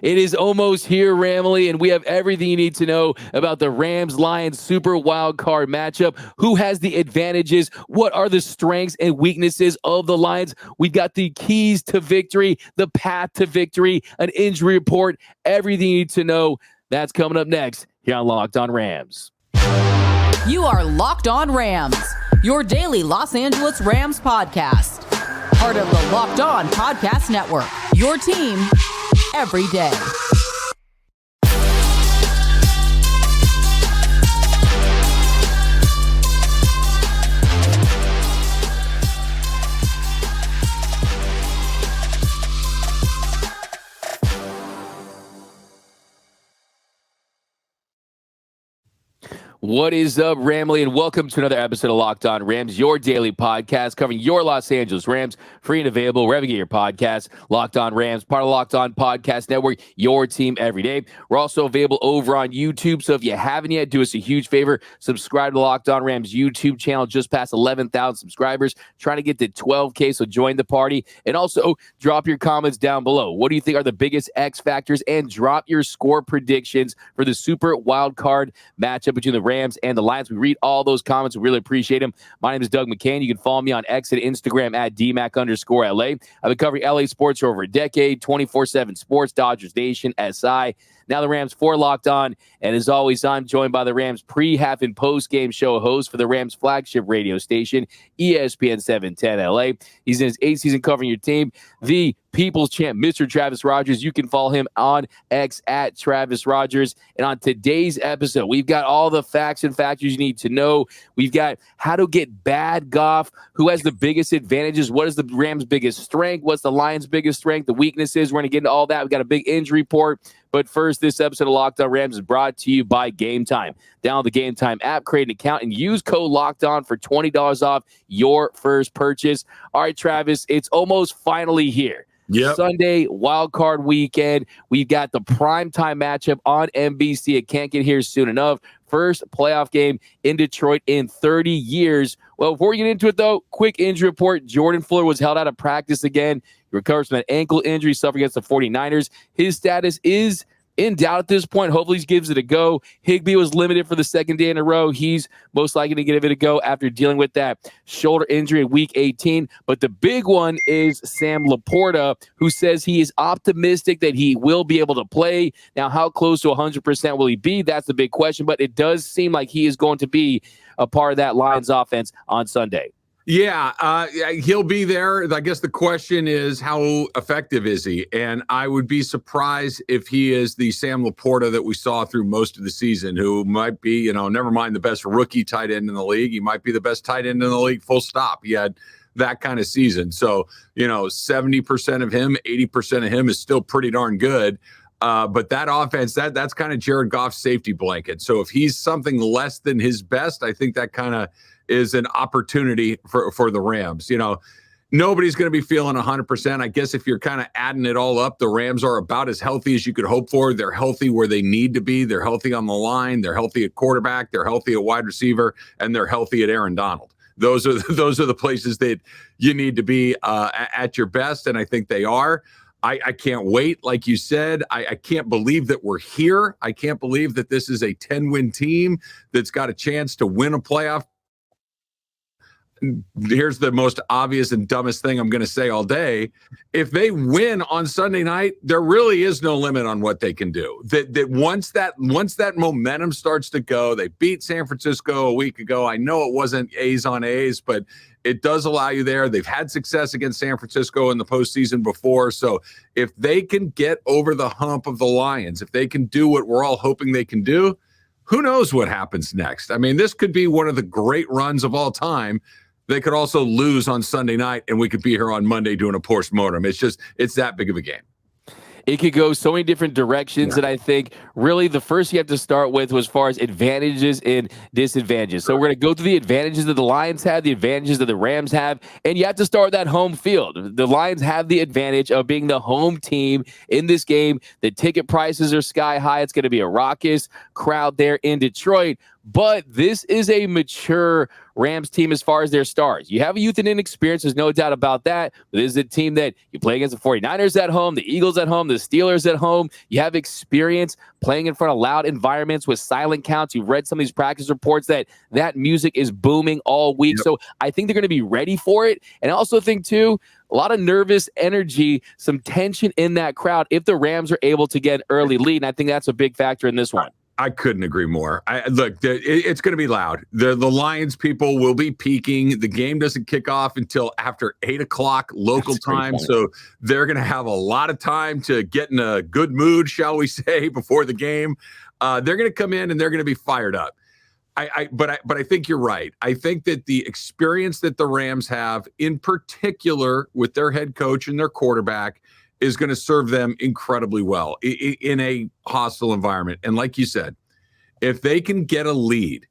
It is almost here, Ramley, and we have everything you need to know about the Rams-Lions Super Wildcard matchup. Who has the advantages? What are the strengths and weaknesses of the Lions? We've got the keys to victory, the path to victory, an injury report, everything you need to know. That's coming up next here on Locked On Rams. You are Locked On Rams, your daily Los Angeles Rams podcast. Part of the Locked On Podcast Network, your team every day. What is up, Ramley, and welcome to another episode of Locked On Rams, your daily podcast covering your Los Angeles Rams, free and available wherever you get your podcasts. Locked On Rams, part of Locked On Podcast Network, your team every day. We're also available over on YouTube, so if you haven't yet, do us a huge favor, subscribe to Locked On Rams YouTube channel, just past 11,000 subscribers, trying to get to 12K, so join the party, and also drop your comments down below. What do you think are the biggest X factors, and drop your score predictions for the Super Wildcard matchup between the Rams and the Lions. We read all those comments. We really appreciate them. My name is Doug McCain. You can follow me on X and Instagram at DMAC_LA. I've been covering LA sports for over a decade, 24/7 sports, Dodgers Nation, SI. Now the Rams for Locked On. And as always, I'm joined by the Rams pre-half and post-game show host for the Rams flagship radio station, ESPN 710 LA. He's in his 8th season covering your team, the People's Champ, Mr. Travis Rogers. You can follow him on X at Travis Rogers. And on today's episode, we've got all the facts and factors you need to know. We've got how to get bad Goff, who has the biggest advantages, what is the Rams' biggest strength, what's the Lions' biggest strength, the weaknesses. We're going to get into all that. We've got a big injury report. But first, this episode of Locked On Rams is brought to you by Gametime. Download the Gametime app, create an account, and use code Locked On for $20 off your first purchase. All right, Travis, it's almost finally here. Yep. Sunday, wild card weekend. We've got the primetime matchup on NBC. It can't get here soon enough. First playoff game in Detroit in 30 years. Well, before we get into it, though, quick injury report. Jordan Fuller was held out of practice again. He recovers from an ankle injury suffered against the 49ers. His status is in doubt at this point. Hopefully he gives it a go. Higbee was limited for the second day in a row. He's most likely to give it a go after dealing with that shoulder injury in week 18. But the big one is Sam Laporta, who says he is optimistic that he will be able to play. Now, how close to 100% will he be? That's the big question. But it does seem like he is going to be a part of that Lions offense on Sunday. Yeah, he'll be there. I guess the question is, how effective is he? And I would be surprised if he is the Sam Laporta that we saw through most of the season, who might be, never mind the best rookie tight end in the league. He might be the best tight end in the league, full stop. He had that kind of season. So, 70% of him, 80% of him is still pretty darn good. But that offense, that's kind of Jared Goff's safety blanket. So if he's something less than his best, I think that kind of is an opportunity for the Rams. Nobody's going to be feeling 100%. I guess if you're kind of adding it all up, the Rams are about as healthy as you could hope for. They're healthy where they need to be. They're healthy on the line. They're healthy at quarterback. They're healthy at wide receiver, and they're healthy at Aaron Donald. Those are the places that you need to be at your best, and I think they are. I can't wait. Like you said, I can't believe that we're here. I can't believe that this is a 10-win team that's got a chance to win a playoff. Here's the most obvious and dumbest thing I'm going to say all day. If they win on Sunday night, there really is no limit on what they can do. That once that momentum starts to go, they beat San Francisco a week ago. I know it wasn't A's on A's, but it does allow you there. They've had success against San Francisco in the postseason before. So if they can get over the hump of the Lions, if they can do what we're all hoping they can do, who knows what happens next? I mean, this could be one of the great runs of all time. They could also lose on Sunday night, and we could be here on Monday doing a postmortem. It's that big of a game. It could go so many different directions, and I think really the first you have to start with was as far as advantages and disadvantages. So we're going to go through the advantages that the Lions have, the advantages that the Rams have, and you have to start with that home field. The Lions have the advantage of being the home team in this game. The ticket prices are sky high. It's going to be a raucous crowd there in Detroit. but this is a mature Rams team as far as their stars. You have a youth and inexperience, there's no doubt about that. But this is a team that you play against the 49ers at home, the Eagles at home, the Steelers at home. You have experience playing in front of loud environments with silent counts. You've read some of these practice reports that music is booming all week. Yep. So I think they're going to be ready for it. And I also think, too, a lot of nervous energy, some tension in that crowd if the Rams are able to get an early lead. And I think that's a big factor in this one. I couldn't agree more. Look, it's going to be loud. The Lions people will be peaking. The game doesn't kick off until after 8 o'clock local time. So they're going to have a lot of time to get in a good mood, shall we say, before the game. They're going to come in and they're going to be fired up. But I think you're right. I think that the experience that the Rams have, in particular with their head coach and their quarterback, is going to serve them incredibly well in a hostile environment. And like you said, if they can get a lead,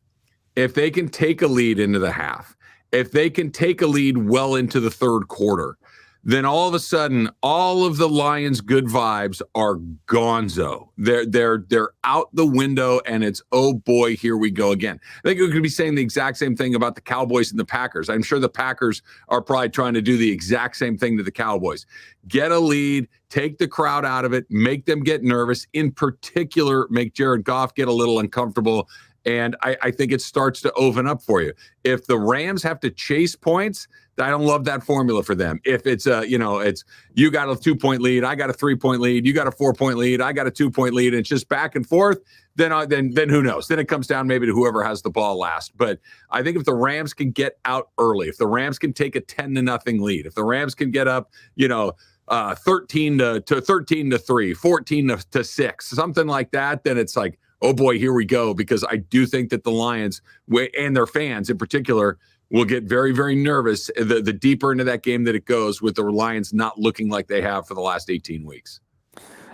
if they can take a lead into the half, if they can take a lead well into the third quarter, then all of a sudden, all of the Lions' good vibes are gonzo. They're out the window, and it's, oh boy, here we go again. I think we could be saying the exact same thing about the Cowboys and the Packers. I'm sure the Packers are probably trying to do the exact same thing to the Cowboys. Get a lead, take the crowd out of it, make them get nervous. In particular, make Jared Goff get a little uncomfortable. And I think it starts to open up for you. If the Rams have to chase points, I don't love that formula for them. If it's it's you got a 2-point lead, I got a 3-point lead, you got a 4-point lead, I got a 2-point lead, and it's just back and forth, then who knows? Then it comes down maybe to whoever has the ball last. But I think if the Rams can get out early, if the Rams can take a 10-0 lead, if the Rams can get up, 13 to 3, 14 to 6, something like that, then it's like, oh boy, here we go, because I do think that the Lions and their fans in particular will get very, very nervous the deeper into that game that it goes, with the Lions not looking like they have for the last 18 weeks.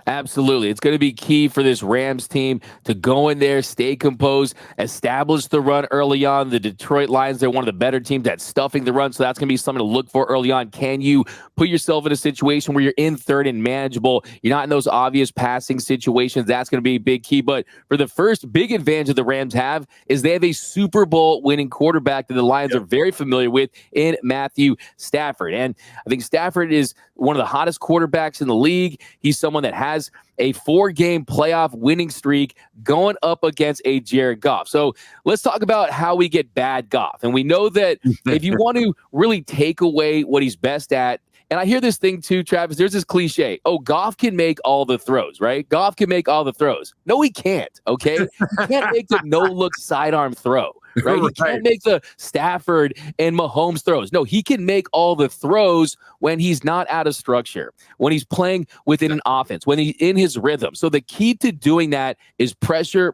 Absolutely. It's going to be key for this Rams team to go in there, stay composed, establish the run early on. The Detroit Lions, they're one of the better teams at stuffing the run, so that's going to be something to look for early on. Can you put yourself in a situation where you're in third and manageable? You're not in those obvious passing situations. That's going to be a big key. But for the first big advantage that the Rams have is they have a Super Bowl winning quarterback that the Lions are very familiar with in Matthew Stafford. And I think Stafford is one of the hottest quarterbacks in the league. He's someone that has a 4-game playoff winning streak going up against a Jared Goff. So let's talk about how we get bad Goff. And we know that if you want to really take away what he's best at, and I hear this thing too, Travis, there's this cliche, Goff can make all the throws, right? Goff can make all the throws. No, he can't, okay? He can't make the no-look sidearm throw. Right? He can't make the Stafford and Mahomes throws. No, he can make all the throws when he's not out of structure, when he's playing within an offense, when he's in his rhythm. So the key to doing that is pressure,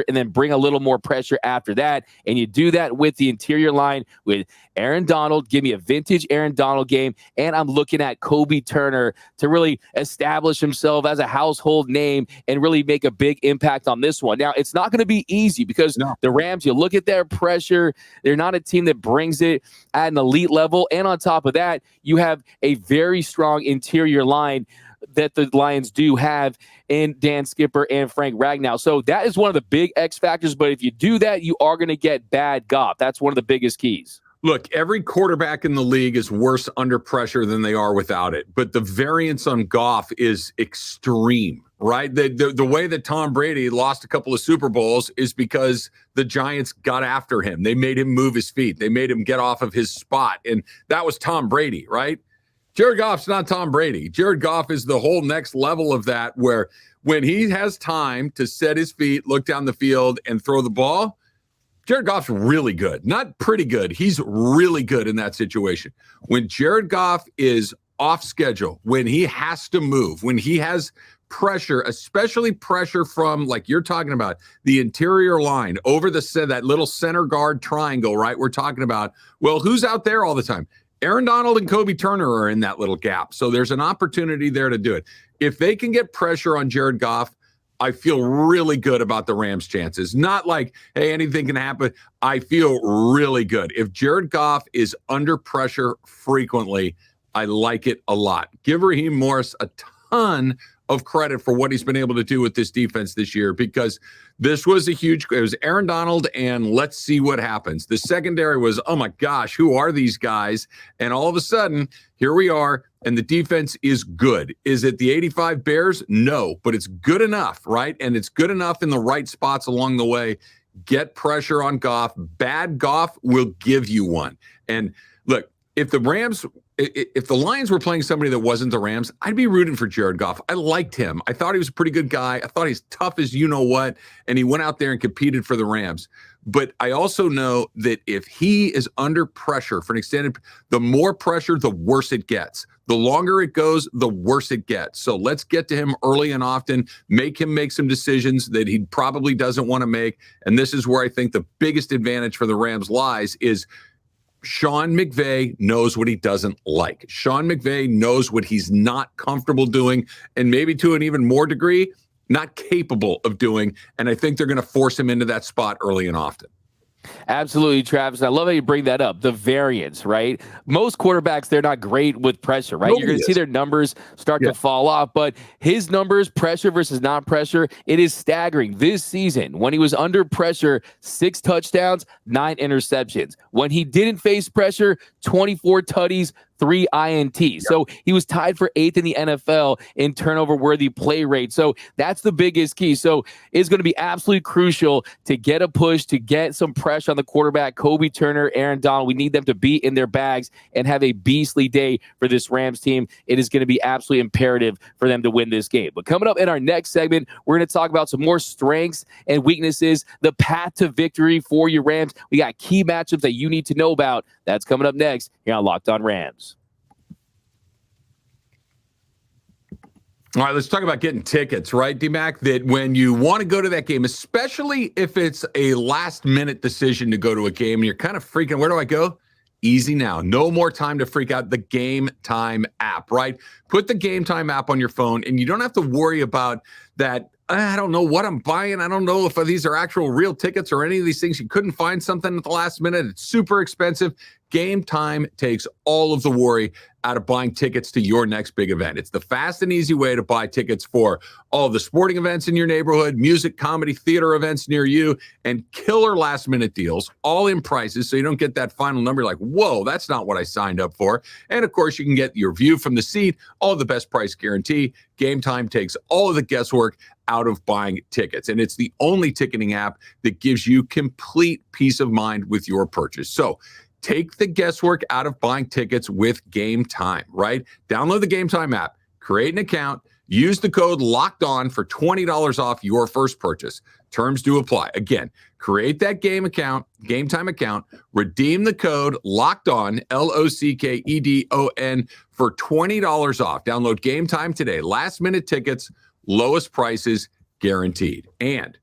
and then bring a little more pressure after that. And you do that with the interior line with Aaron Donald. Give me a vintage Aaron Donald game. And I'm looking at Kobe Turner to really establish himself as a household name and really make a big impact on this one. Now, it's not going to be easy because the Rams, you look at their pressure, they're not a team that brings it at an elite level. And on top of that, you have a very strong interior line that the Lions do have in Dan Skipper and Frank Ragnow. So that is one of the big X factors. But if you do that, you are going to get bad Goff. That's one of the biggest keys. Look, every quarterback in the league is worse under pressure than they are without it. But the variance on Goff is extreme, right? The way that Tom Brady lost a couple of Super Bowls is because the Giants got after him. They made him move his feet. They made him get off of his spot. And that was Tom Brady, right? Jared Goff's not Tom Brady. Jared Goff is the whole next level of that, where when he has time to set his feet, look down the field, and throw the ball, Jared Goff's really good. Not pretty good. He's really good in that situation. When Jared Goff is off schedule, when he has to move, when he has pressure, especially pressure from, like you're talking about, the interior line over that little center guard triangle, right? We're talking about, well, who's out there all the time? Aaron Donald and Kobe Turner are in that little gap. So there's an opportunity there to do it. If they can get pressure on Jared Goff, I feel really good about the Rams' chances. Not like, hey, anything can happen. I feel really good. If Jared Goff is under pressure frequently, I like it a lot. Give Raheem Morris a ton of credit for what he's been able to do with this defense this year, because this was it was Aaron Donald and let's see what happens. The secondary was, oh my gosh, who are these guys? And all of a sudden, here we are, and the defense is good. Is it the 85 Bears? No, but it's good enough, right? And it's good enough in the right spots along the way. Get pressure on Goff. Bad Goff will give you one. And look, if the Lions were playing somebody that wasn't the Rams, I'd be rooting for Jared Goff. I liked him. I thought he was a pretty good guy. I thought he's tough as you know what, and he went out there and competed for the Rams. But I also know that if he is under pressure for an extended, the more pressure, the worse it gets. The longer it goes, the worse it gets. So let's get to him early and often, make him make some decisions that he probably doesn't want to make. And this is where I think the biggest advantage for the Rams lies is Sean McVay knows what he doesn't like. Sean McVay knows what he's not comfortable doing, and maybe to an even more degree, not capable of doing. And I think they're going to force him into that spot early and often. Absolutely, Travis. I love how you bring that up. The variance, right? Most quarterbacks, they're not great with pressure, right? You're going to see their numbers start to fall off, but his numbers, pressure versus non-pressure, it is staggering. This season, when he was under pressure, 6 touchdowns, 9 interceptions. When he didn't face pressure, 24 tutties, 3 INTs. So he was tied for 8th in the NFL in turnover-worthy play rate. So that's the biggest key. So it's going to be absolutely crucial to get a push, to get some pressure on the quarterback, Kobe Turner, Aaron Donald. We need them to be in their bags and have a beastly day for this Rams team. It is going to be absolutely imperative for them to win this game. But coming up in our next segment, we're going to talk about some more strengths and weaknesses, the path to victory for your Rams. We got key matchups that you need to know about. That's coming up next here on Locked On Rams. All right, let's talk about getting tickets, right, D-Mac? That when you want to go to that game, especially if it's a last-minute decision to go to a game and you're kind of freaking, where do I go? Easy now. No more time to freak out. The Gametime app, right? Put the Gametime app on your phone, and you don't have to worry about that. I don't know what I'm buying. I don't know if these are actual real tickets or any of these things. You couldn't find something at the last minute. It's super expensive. Gametime takes all of the worry out of buying tickets to your next big event. It's the fast and easy way to buy tickets for all of the sporting events in your neighborhood, music, comedy, theater events near you, and killer last minute deals, all in prices. So you don't get that final number like, whoa, that's not what I signed up for. And of course, you can get your view from the seat, all of the best price guarantee. Gametime takes all of the guesswork out of buying tickets. And it's the only ticketing app that gives you complete peace of mind with your purchase. So take the guesswork out of buying tickets with Gametime, right? Download the Gametime app, create an account, use the code LOCKEDON for $20 off your first purchase. Terms do apply. Again, create that Gametime account, redeem the code LOCKEDON, LOCKEDON, for $20 off. Download Gametime today. Last minute tickets, lowest prices guaranteed. And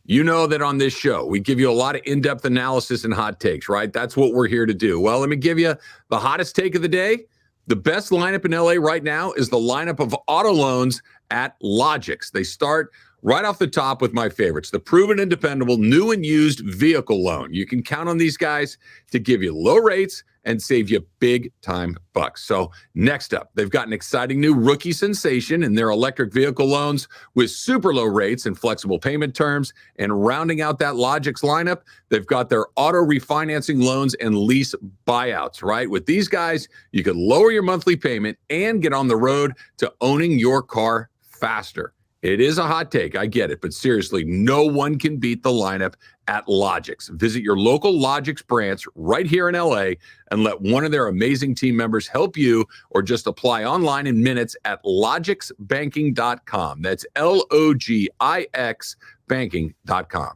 you know that on this show, we give you a lot of in-depth analysis and hot takes, right? That's what we're here to do. Well, let me give you the hottest take of the day. The best lineup in LA right now is the lineup of auto loans at Logix. They start right off the top with my favorites, the proven and dependable new and used vehicle loan. You can count on these guys to give you low rates and save you big time bucks. So next up, they've got an exciting new rookie sensation in their electric vehicle loans with super low rates and flexible payment terms. And rounding out that Logix lineup, they've got their auto refinancing loans and lease buyouts, right? With these guys, you could lower your monthly payment and get on the road to owning your car faster. It is a hot take, I get it, but seriously, no one can beat the lineup at Logix. Visit your local Logix branch right here in LA and let one of their amazing team members help you, or just apply online in minutes at logixbanking.com. That's LOGIX banking.com.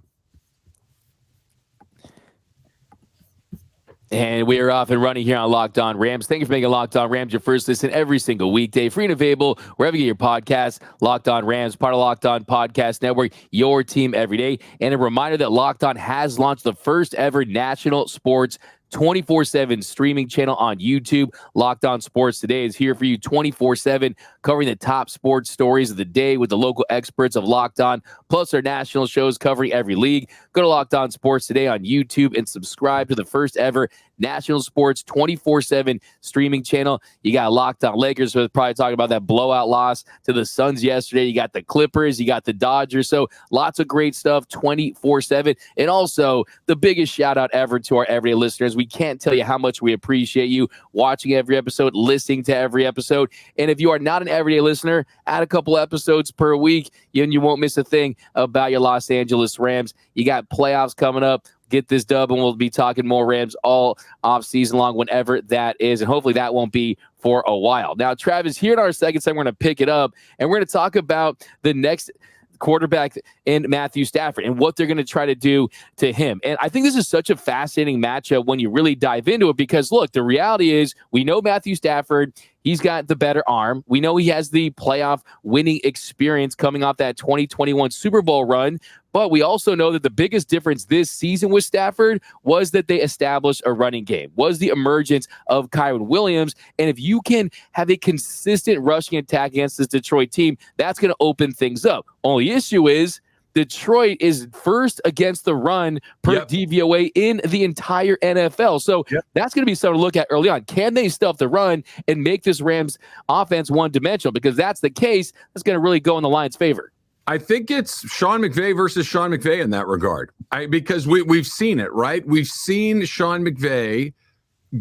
And we are off and running here on Locked On Rams. Thank you for making Locked On Rams your first listen every single weekday. Free and available wherever you get your podcasts. Locked On Rams, part of Locked On Podcast Network, your team every day. And a reminder that Locked On has launched the first ever national sports 24/7 streaming channel on YouTube. Locked On Sports Today is here for you 24/7, covering the top sports stories of the day with the local experts of Locked On, plus our national shows covering every league. Go to Locked On Sports Today on YouTube and subscribe to the first ever national sports 24/7 streaming channel. You got Locked On Lakers, so probably talking about that blowout loss to the Suns yesterday. You got the Clippers, you got the Dodgers. So lots of great stuff 24/7. And also the biggest shout out ever to our everyday listeners. We can't tell you how much we appreciate you watching every episode, listening to every episode. And if you are not an everyday listener, add a couple episodes per week and you won't miss a thing about your Los Angeles Rams. You got playoffs coming up. Get this dub, and we'll be talking more Rams all off season long, whenever that is. And hopefully that won't be for a while. Now, Travis, here in our second segment, we're going to pick it up, and we're going to talk about the next quarterback in Matthew Stafford and what they're going to try to do to him. And I think this is such a fascinating matchup when you really dive into it, because look, the reality is we know Matthew Stafford, he's got the better arm. We know he has the playoff winning experience coming off that 2021 Super Bowl run. But we also know that the biggest difference this season with Stafford was that they established a running game, was the emergence of Kyren Williams. And if you can have a consistent rushing attack against this Detroit team, that's going to open things up. Only issue is Detroit is first against the run per DVOA in the entire NFL. So that's going to be something to look at early on. Can they stuff the run and make this Rams offense one-dimensional? Because that's the case, that's going to really go in the Lions' favor. I think it's Sean McVay versus Sean McVay in that regard. Because we've seen it, right? We've seen Sean McVay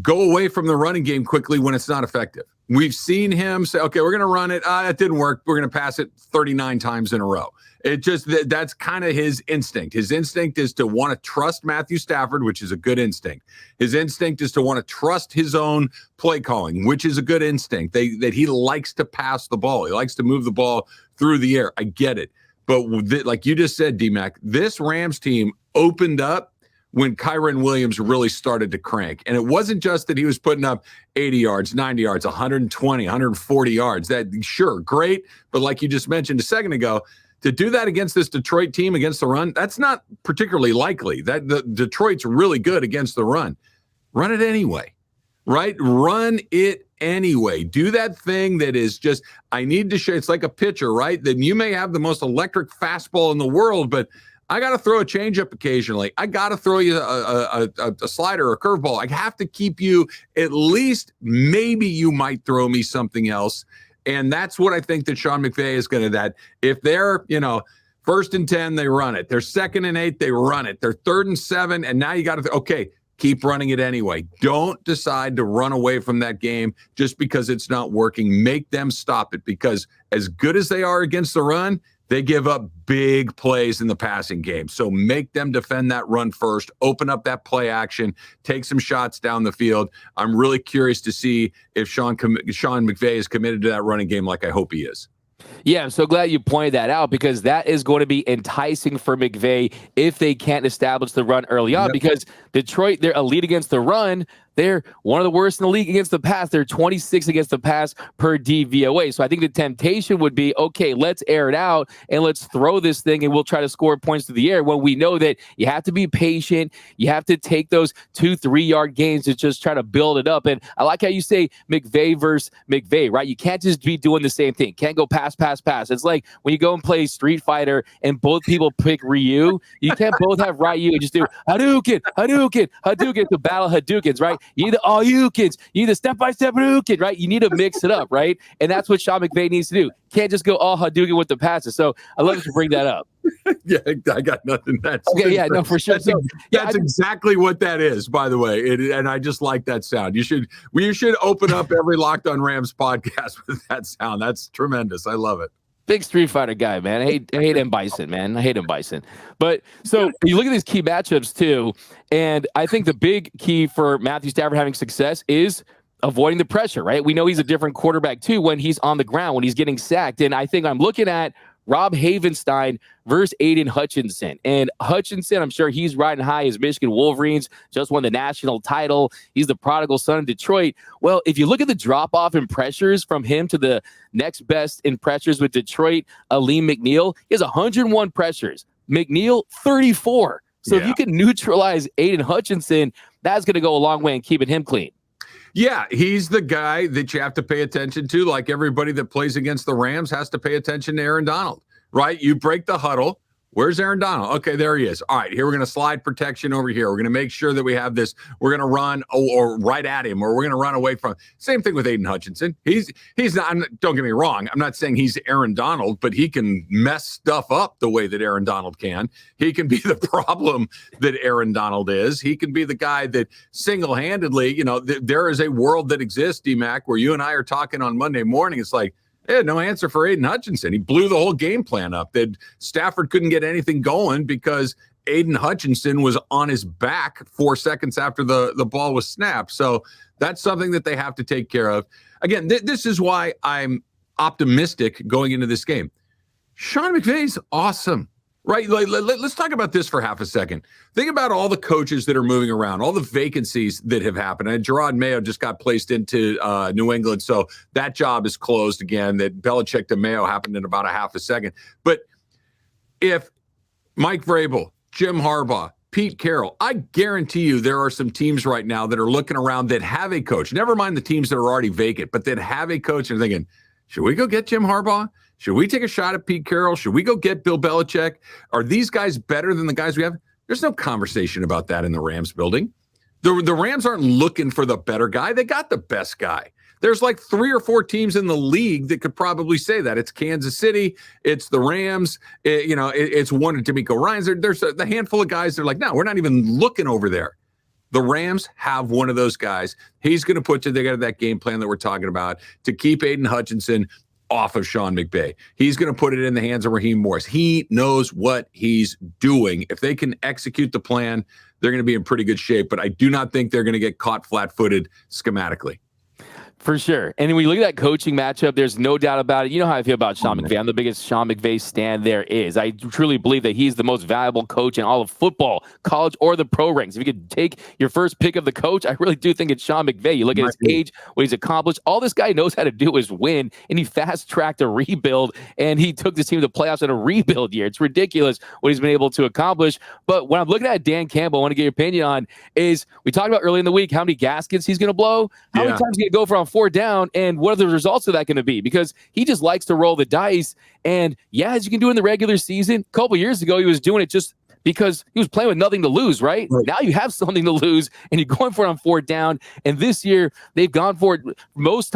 go away from the running game quickly when it's not effective. We've seen him say, okay, we're going to run it. It didn't work. We're going to pass it 39 times in a row. It just, that's kind of his instinct. His instinct is to want to trust Matthew Stafford, which is a good instinct. His instinct is to want to trust his own play calling, which is a good instinct. That he likes to pass the ball. He likes to move the ball through the air. I get it. But like you just said, D-Mac, this Rams team opened up when Kyren Williams really started to crank. And it wasn't just that he was putting up 80 yards, 90 yards, 120, 140 yards. That, sure, great. But like you just mentioned a second ago, to do that against this Detroit team against the run, that's not particularly likely. That the Detroit's really good against the run. Run it anyway, right? Run it anyway. Do that thing that is just, I need to show, it's like a pitcher, right? Then you may have the most electric fastball in the world, but I got to throw a changeup occasionally. I got to throw you a slider or a curveball. I have to keep you, at least maybe you might throw me something else. And that's what I think that Sean McVay is going to, that if they're, first and 10, they run it. They're second and 8, they run it. They're third and 7, and now you got to, okay, keep running it anyway. Don't decide to run away from that game just because it's not working. Make them stop it, because as good as they are against the run, they give up big plays in the passing game. So make them defend that run first, open up that play action, take some shots down the field. I'm really curious to see if Sean McVay is committed to that running game like I hope he is. Yeah, I'm so glad you pointed that out, because that is going to be enticing for McVay if they can't establish the run early on, because Detroit, they're elite against the run. They're one of the worst in the league against the pass. They're 26 against the pass per DVOA. So I think the temptation would be, okay, let's air it out and let's throw this thing and we'll try to score points through the air, when we know that you have to be patient. You have to take those 2-3 yard gains to just try to build it up. And I like how you say McVay versus McVay, right? You can't just be doing the same thing. Can't go pass. It's like when you go and play Street Fighter and both people pick Ryu, you can't both have Ryu and just do Hadouken, to battle Hadoukens, right? You need the all-you-kens. You need the step-by-step Hadouken, right? You need to mix it up, right? And that's what Sean McVay needs to do. Can't just go all Hadouken with the passes. So I love to bring that up. Yeah, I got nothing. That's okay. Yeah, no, for sure. That's exactly what that is, by the way. And I just like that sound. You should open up every Locked On Rams podcast with that sound. That's tremendous. I love it. Big Street Fighter guy, man. I hate M. Bison, man. I hate M. Bison. But so you look at these key matchups too, and I think the big key for Matthew Stafford having success is avoiding the pressure, right? We know he's a different quarterback too when he's on the ground, when he's getting sacked. And I think I'm looking at Rob Havenstein versus Aiden Hutchinson. And Hutchinson, I'm sure he's riding high. His Michigan Wolverines just won the national title. He's the prodigal son of Detroit. Well, if you look at the drop-off in pressures from him to the next best in pressures with Detroit, Aleem McNeil, he has 101 pressures. McNeil, 34. So if you can neutralize Aiden Hutchinson, that's going to go a long way in keeping him clean. Yeah, he's the guy that you have to pay attention to, like everybody that plays against the Rams has to pay attention to Aaron Donald, right? You break the huddle. Where's Aaron Donald? Okay, there he is. All right, here we're going to slide protection over here. We're going to make sure that we have this. We're going to run or right at him, or we're going to run away from him. Same thing with Aiden Hutchinson. He's not, don't get me wrong. I'm not saying he's Aaron Donald, but he can mess stuff up the way that Aaron Donald can. He can be the problem that Aaron Donald is. He can be the guy that single-handedly, there is a world that exists, D-Mac, where you and I are talking on Monday morning. It's like, no answer for Aiden Hutchinson. He blew the whole game plan up. That Stafford couldn't get anything going because Aiden Hutchinson was on his back 4 seconds after the ball was snapped. So that's something that they have to take care of. Again, this is why I'm optimistic going into this game. Sean McVay's awesome. Right? Let's talk about this for half a second. Think about all the coaches that are moving around, all the vacancies that have happened. And Gerard Mayo just got placed into New England, so that job is closed again. That Belichick to Mayo happened in about a half a second. But if Mike Vrabel, Jim Harbaugh, Pete Carroll, I guarantee you there are some teams right now that are looking around that have a coach. Never mind the teams that are already vacant, but that have a coach and thinking, should we go get Jim Harbaugh? Should we take a shot at Pete Carroll? Should we go get Bill Belichick? Are these guys better than the guys we have? There's no conversation about that in the Rams building. The Rams aren't looking for the better guy. They got the best guy. There's like 3 or 4 teams in the league that could probably say that. It's Kansas City. It's the Rams. It's one of D'Amico Ryans. There's a handful of guys that are like, no, we're not even looking over there. The Rams have one of those guys. He's going to put together that game plan that we're talking about to keep Aiden Hutchinson off of Sean McVay. He's going to put it in the hands of Raheem Morris. He knows what he's doing. If they can execute the plan, they're going to be in pretty good shape, but I do not think they're going to get caught flat-footed schematically. For sure. And when you look at that coaching matchup, there's no doubt about it. You know how I feel about Sean McVay. I'm the biggest Sean McVay stan there is. I truly believe that he's the most valuable coach in all of football, college, or the pro ranks. If you could take your first pick of the coach, I really do think it's Sean McVay. You look at his age, what he's accomplished. All this guy knows how to do is win, and he fast-tracked a rebuild, and he took this team to the playoffs in a rebuild year. It's ridiculous what he's been able to accomplish. But when I'm looking at Dan Campbell, I want to get your opinion on is we talked about early in the week how many gaskets he's going to blow, how many times he's going to go for on 4 down, and what are the results of that going to be? Because he just likes to roll the dice. And as you can do in the regular season, a couple years ago, he was doing it just because he was playing with nothing to lose, right? Now you have something to lose, and you're going for it on 4 down. And this year, they've gone for it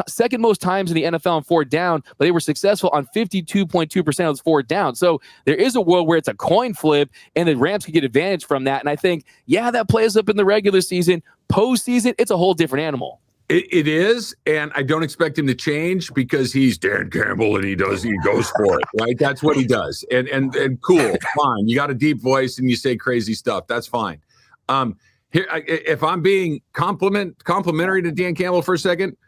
second most times in the NFL on 4 down, but they were successful on 52.2% of those 4 down. So there is a world where it's a coin flip, and the Rams can get advantage from that. And I think, that plays up in the regular season. Postseason, it's a whole different animal. It is, and I don't expect him to change because he's Dan Campbell and he goes for it, right? That's what he does. And cool, fine. You got a deep voice and you say crazy stuff. That's fine. Here, if I'm being complimentary to Dan Campbell for a second,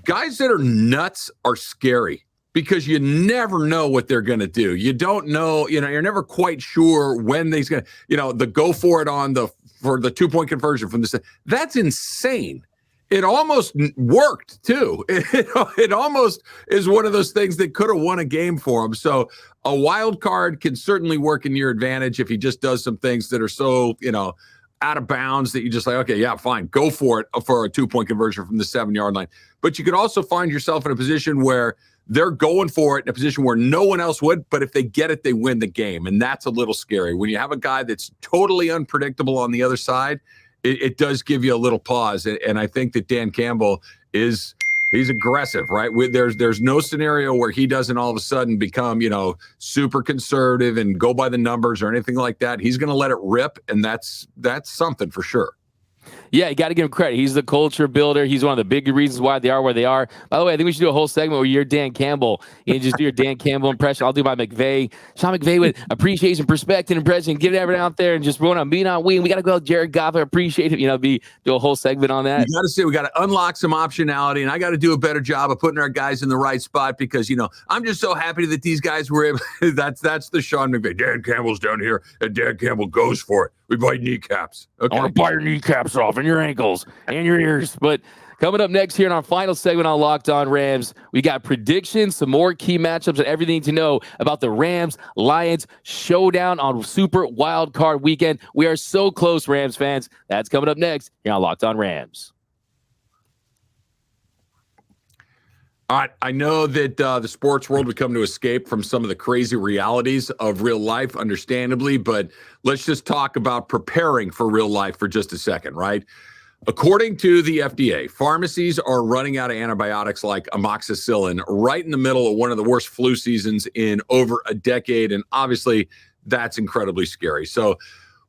guys that are nuts are scary because you never know what they're going to do. You don't know, you're never quite sure when he's going to, the go for it for the 2-point conversion from this. That's insane. It almost worked, too. It almost is one of those things that could have won a game for him. So a wild card can certainly work in your advantage if he just does some things that are so, out of bounds that you just like, okay, yeah, fine, go for it for a 2-point conversion from the 7-yard line. But you could also find yourself in a position where they're going for it in a position where no one else would, but if they get it, they win the game. And that's a little scary. When you have a guy that's totally unpredictable on the other side, it does give you a little pause. And I think that Dan Campbell he's aggressive, right? There's no scenario where he doesn't all of a sudden become, super conservative and go by the numbers or anything like that. He's going to let it rip. And that's something for sure. Yeah, you got to give him credit. He's the culture builder. He's one of the big reasons why they are where they are. By the way, I think we should do a whole segment where you're Dan Campbell. You just do your Dan Campbell impression. I'll do my McVay. Sean McVay with appreciation, perspective, impression. Get everything out there and just run on being on wing. We got to go with Jared Goff. I appreciate it. Do a whole segment on that. You got to say we got to unlock some optionality, and I got to do a better job of putting our guys in the right spot because I'm just so happy that these guys were able. That's the Sean McVay. Dan Campbell's down here, and Dan Campbell goes for it. We bite kneecaps. Okay. I want to bite your kneecaps off and your ankles and your ears. But coming up next here in our final segment on Locked On Rams, we got predictions, some more key matchups, and everything to know about the Rams-Lions showdown on Super Wildcard Weekend. We are so close, Rams fans. That's coming up next here on Locked On Rams. All right, I know that the sports world would come to escape from some of the crazy realities of real life, understandably, but let's just talk about preparing for real life for just a second, right? According to the FDA, pharmacies are running out of antibiotics like amoxicillin right in the middle of one of the worst flu seasons in over a decade, and obviously that's incredibly scary. So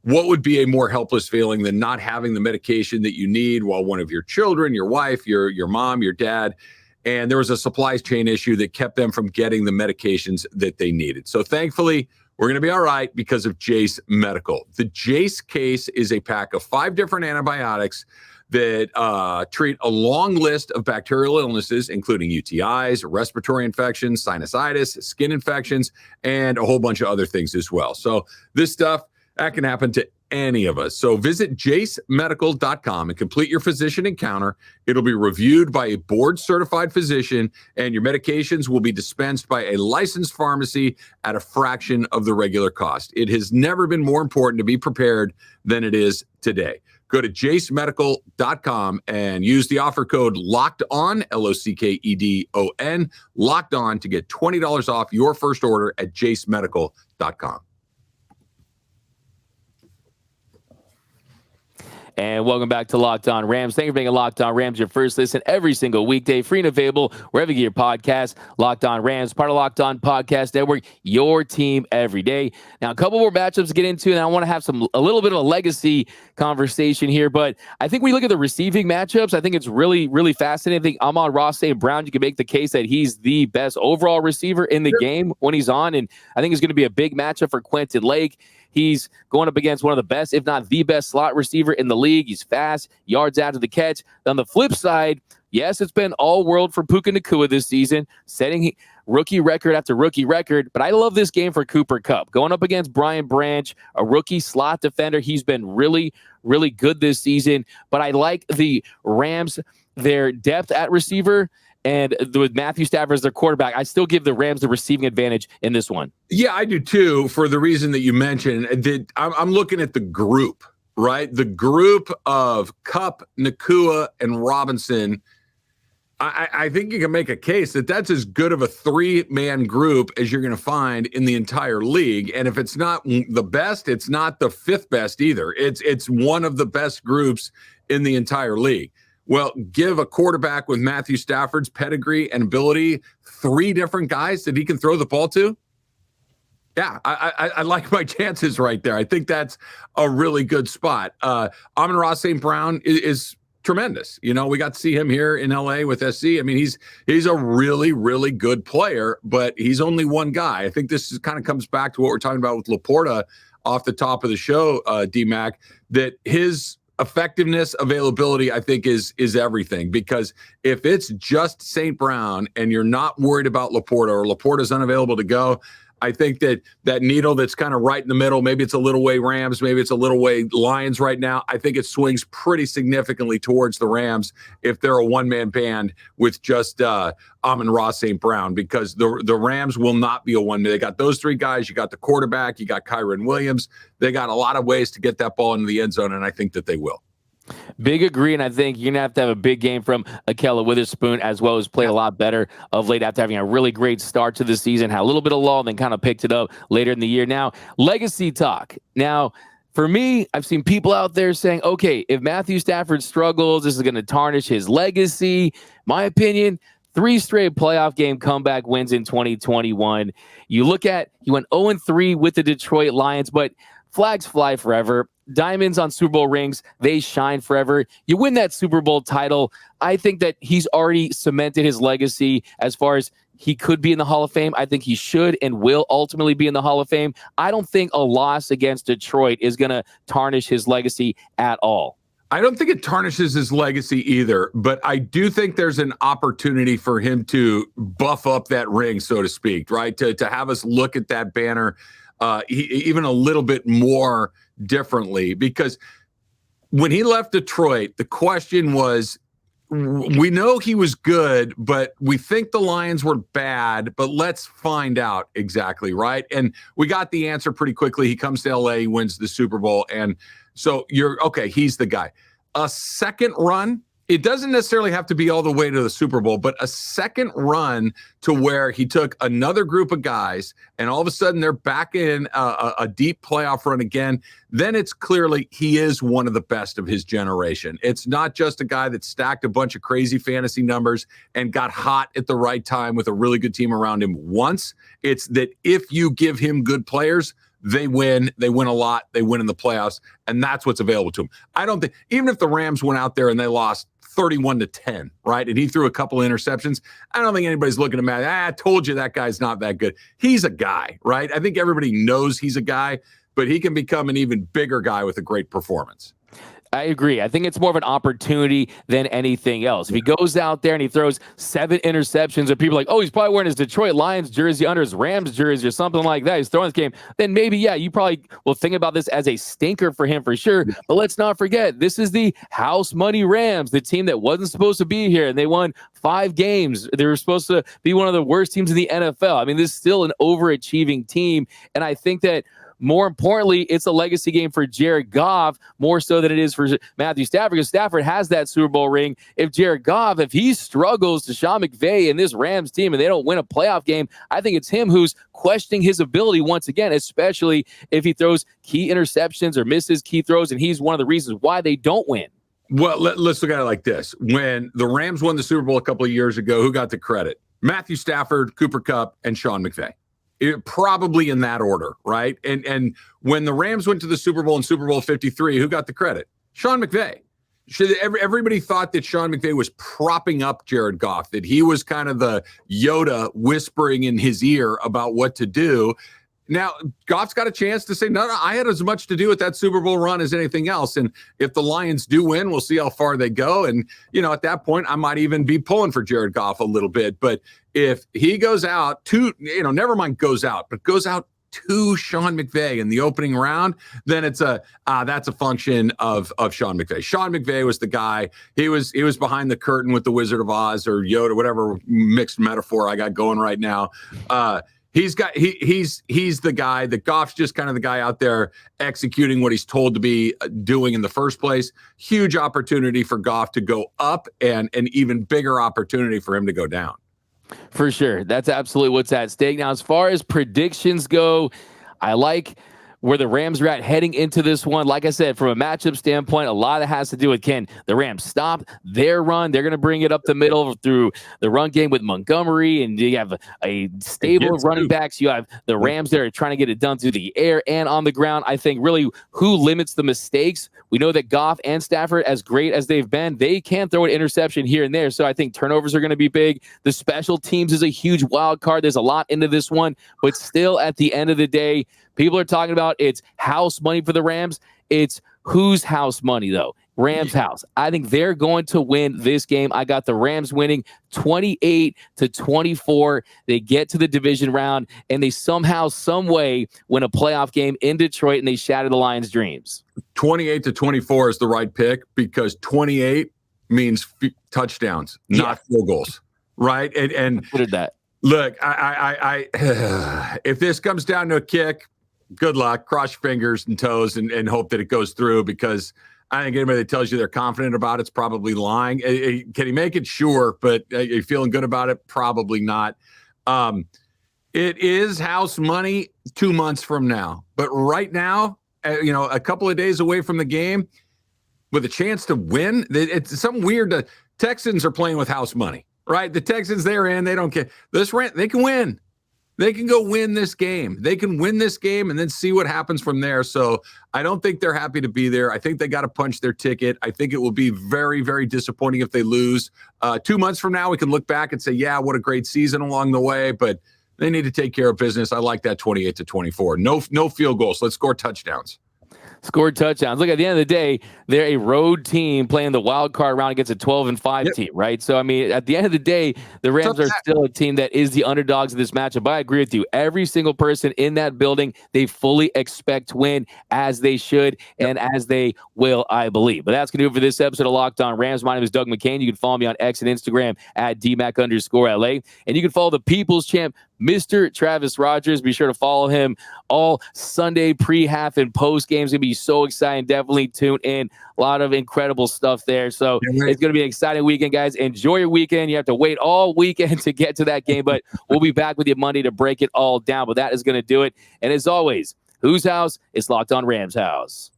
what would be a more helpless feeling than not having the medication that you need while one of your children, your wife, your mom, your dad, and there was a supply chain issue that kept them from getting the medications that they needed. So thankfully, we're going to be all right because of Jase Medical. The Jase case is a pack of 5 different antibiotics that treat a long list of bacterial illnesses, including UTIs, respiratory infections, sinusitis, skin infections, and a whole bunch of other things as well. So this stuff, that can happen to any of us. So visit jasemedical.com and complete your physician encounter. It'll be reviewed by a board-certified physician, and your medications will be dispensed by a licensed pharmacy at a fraction of the regular cost. It has never been more important to be prepared than it is today. Go to jasemedical.com and use the offer code LOCKEDON, LOCKEDON, locked on to get $20 off your first order at jasemedical.com. And welcome back to Locked On Rams. Thank you for making Locked On Rams your first listen every single weekday, free and available wherever you get your podcast. Locked On Rams, part of Locked On Podcast Network, your team every day. Now, a couple more matchups to get into, and I want to have a little bit of a legacy conversation here, but I think when you look at the receiving matchups, I think it's really, really fascinating. I think Amon-Ra St. Brown, you can make the case that he's the best overall receiver in the game when he's on, and I think it's going to be a big matchup for Quentin Lake. He's going up against one of the best, if not the best, slot receiver in the league. He's fast, yards after the catch. On the flip side, yes, it's been all world for Puka Nacua this season, setting rookie record after rookie record. But I love this game for Cooper Kupp. Going up against Brian Branch, a rookie slot defender. He's been really, really good this season. But I like the Rams, their depth at receiver. And with Matthew Stafford as their quarterback, I still give the Rams the receiving advantage in this one. Yeah, I do too, for the reason that you mentioned. I'm looking at the group, right? The group of Kupp, Nacua, and Robinson. I think you can make a case that that's as good of a 3-man group as you're going to find in the entire league. And if it's not the best, it's not the 5th best either. It's one of the best groups in the entire league. Well, give a quarterback with Matthew Stafford's pedigree and ability 3 different guys that he can throw the ball to. Yeah, I like my chances right there. I think that's a really good spot. Amon-Ra St. Brown is tremendous. You know, we got to see him here in LA with SC. I mean, he's a really, really good player, but he's only one guy. I think this kind of comes back to what we're talking about with Laporta off the top of the show, D-Mac, that his effectiveness, availability, I think is everything, because if it's just St. Brown and you're not worried about Laporta, or Laporta's unavailable to go, I think that needle that's kind of right in the middle, maybe it's a little way Rams, maybe it's a little way Lions right now, I think it swings pretty significantly towards the Rams if they're a one-man band with just Amon-Ra St. Brown, because the Rams will not be a one-man. They got those 3 guys. You got the quarterback. You got Kyron Williams. They got a lot of ways to get that ball into the end zone, and I think that they will. Big agree, and I think you're going to have a big game from Akella Witherspoon, as well as played a lot better of late after having a really great start to the season, had a little bit of lull, and then kind of picked it up later in the year. Now, legacy talk. Now, for me, I've seen people out there saying, okay, if Matthew Stafford struggles, this is going to tarnish his legacy. My opinion, 3 straight playoff game comeback wins in 2021. You look at, he went 0-3 with the Detroit Lions, but flags fly forever. Diamonds on Super Bowl rings, they shine forever. You win that Super Bowl title, I think that he's already cemented his legacy as far as he could be in the Hall of Fame. I think he should and will ultimately be in the Hall of Fame. I don't think a loss against Detroit is going to tarnish his legacy at all. I don't think it tarnishes his legacy either, but I do think there's an opportunity for him to buff up that ring, so to speak, right? To have us look at that banner even a little bit more differently, because when he left Detroit, the question was, we know he was good, but we think the Lions were bad, but let's find out exactly, right? And we got the answer pretty quickly. He comes to LA, he wins the Super Bowl, and so you're okay, he's the guy. A second run It doesn't necessarily have to be all the way to the Super Bowl, but a second run to where he took another group of guys and all of a sudden they're back in a deep playoff run again. Then it's clearly he is one of the best of his generation. It's not just a guy that stacked a bunch of crazy fantasy numbers and got hot at the right time with a really good team around him once. It's that if you give him good players, they win a lot, they win in the playoffs, and that's what's available to him. I don't think, even if the Rams went out there and they lost 31-10, right? And he threw a couple of interceptions, I don't think anybody's looking at him, I told you that guy's not that good. He's a guy, right? I think everybody knows he's a guy, but he can become an even bigger guy with a great performance. I agree. I think it's more of an opportunity than anything else. If he goes out there and he throws 7 interceptions, or people are like, oh, he's probably wearing his Detroit Lions jersey under his Rams jersey or something like that, he's throwing this game, then maybe, yeah, you probably will think about this as a stinker for him for sure. But let's not forget, this is the house money Rams, the team that wasn't supposed to be here, and they won 5 games. They were supposed to be one of the worst teams in the NFL. I mean, this is still an overachieving team, and I think that more importantly, it's a legacy game for Jared Goff, more so than it is for Matthew Stafford, because Stafford has that Super Bowl ring. If Jared Goff, if he struggles to Sean McVay and this Rams team and they don't win a playoff game, I think it's him who's questioning his ability once again, especially if he throws key interceptions or misses key throws, and he's one of the reasons why they don't win. Well, let's look at it like this. When the Rams won the Super Bowl a couple of years ago, who got the credit? Matthew Stafford, Cooper Kupp, and Sean McVay. Probably in that order, right? And when the Rams went to the Super Bowl in Super Bowl 53, who got the credit? Sean McVay. Everybody thought that Sean McVay was propping up Jared Goff, that he was kind of the Yoda whispering in his ear about what to do. Now, Goff's got a chance to say, no, I had as much to do with that Super Bowl run as anything else. And if the Lions do win, we'll see how far they go. And, at that point, I might even be pulling for Jared Goff a little bit. But if he goes out to, never mind goes out, but goes out to Sean McVay in the opening round, then it's that's a function of Sean McVay. Sean McVay was the guy. He was behind the curtain with the Wizard of Oz or Yoda, whatever mixed metaphor I got going right now. He's the guy that Goff's just kind of the guy out there executing what he's told to be doing in the first place. Huge opportunity for Goff to go up, and an even bigger opportunity for him to go down. For sure. That's absolutely what's at stake. Now, as far as predictions go, I like where the Rams are at heading into this one. Like I said, from a matchup standpoint, a lot of it has to do with, can the Rams stop their run? They're going to bring it up the middle through the run game with Montgomery, and you have a stable of running backs. You have the Rams that are trying to get it done through the air and on the ground. I think really who limits the mistakes? We know that Goff and Stafford, as great as they've been, they can throw an interception here and there. So I think turnovers are going to be big. The special teams is a huge wild card. There's a lot into this one, but still at the end of the day, people are talking about it's house money for the Rams. It's whose house money, though? Rams house. I think they're going to win this game. I got the Rams winning 28-24. They get to the division round, and they somehow, some way win a playoff game in Detroit, and they shatter the Lions' dreams. 28-24 is the right pick because 28 means touchdowns, not field goals, right? And considered that. Look, I if this comes down to a kick, good luck. Cross your fingers and toes and hope that it goes through, because I think anybody that tells you they're confident about it's probably lying. Can he make it? Sure. But are you feeling good about it? Probably not. It is house money 2 months from now. But right now, a couple of days away from the game with a chance to win, it's something weird. Texans are playing with house money, right? The Texans, they're in. They don't care. They can win. They can go win this game. They can win this game and then see what happens from there. So I don't think they're happy to be there. I think they got to punch their ticket. I think it will be very, very disappointing if they lose. 2 months from now, we can look back and say, yeah, what a great season along the way, but they need to take care of business. I like that 28-24. No field goals. Let's score touchdowns. Scored touchdowns. Look, at the end of the day, they're a road team playing the wild card round against a 12-5 team, right? So, I mean, at the end of the day, the Rams are still a team that is the underdogs of this matchup. But I agree with you. Every single person in that building, they fully expect to win, as they should and as they will, I believe. But that's going to do it for this episode of Locked On Rams. My name is Doug McCain. You can follow me on X and Instagram at DMAC_LA. And you can follow the People's Champ Mr. Travis Rogers. Be sure to follow him all Sunday pre-half and post games. It's going to be so exciting. Definitely tune in. A lot of incredible stuff there. So it's going to be an exciting weekend, guys. Enjoy your weekend. You have to wait all weekend to get to that game, but we'll be back with you Monday to break it all down. But that is going to do it. And as always, whose house? It's Locked On Rams house.